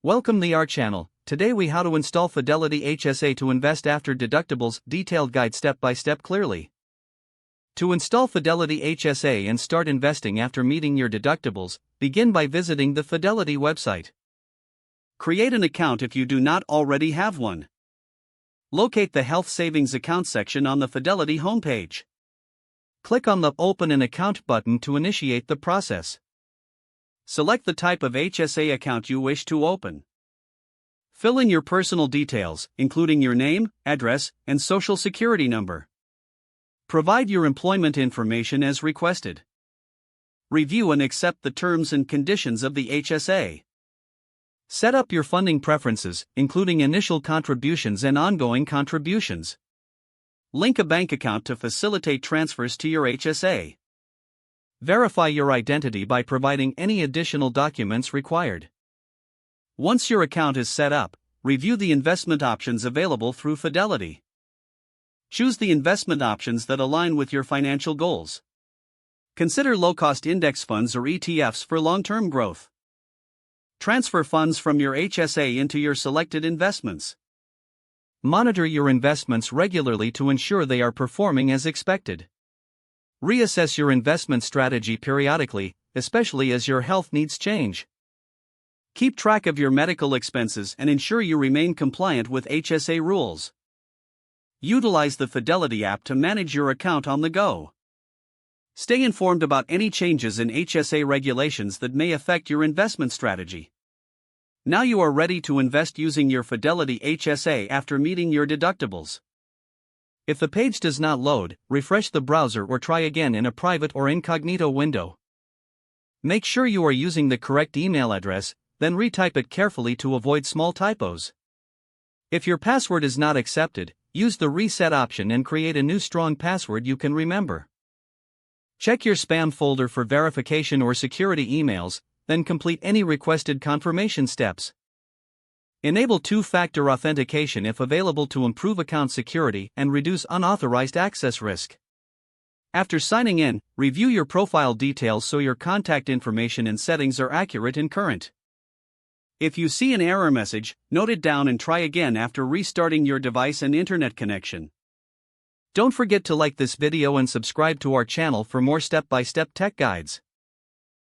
Welcome to our channel. Today we how to install Fidelity HSA to invest after deductibles, detailed guide step by step clearly. To install Fidelity HSA and start investing after meeting your deductibles, begin by visiting the Fidelity website. Create an account if you do not already have one. Locate the Health Savings Account section on the Fidelity homepage. Click on the Open an Account button to initiate the process. Select the type of HSA account you wish to open. Fill in your personal details, including your name, address, and social security number. Provide your employment information as requested. Review and accept the terms and conditions of the HSA. Set up your funding preferences, including initial contributions and ongoing contributions. Link a bank account to facilitate transfers to your HSA. Verify your identity by providing any additional documents required. Once your account is set up, review the investment options available through Fidelity. Choose the investment options that align with your financial goals. Consider low-cost index funds or ETFs for long-term growth. Transfer funds from your HSA into your selected investments. Monitor your investments regularly to ensure they are performing as expected. Reassess your investment strategy periodically, especially as your health needs change. Keep track of your medical expenses and ensure you remain compliant with HSA rules. Utilize the Fidelity app to manage your account on the go. Stay informed about any changes in HSA regulations that may affect your investment strategy. Now you are ready to invest using your Fidelity HSA after meeting your deductibles. If the page does not load, refresh the browser or try again in a private or incognito window. Make sure you are using the correct email address, then retype it carefully to avoid small typos. If your password is not accepted, use the reset option and create a new strong password you can remember. Check your spam folder for verification or security emails, then complete any requested confirmation steps. Enable two-factor authentication if available to improve account security and reduce unauthorized access risk. After signing in, review your profile details so your contact information and settings are accurate and current. If you see an error message, note it down and try again after restarting your device and internet connection. Don't forget to like this video and subscribe to our channel for more step-by-step tech guides.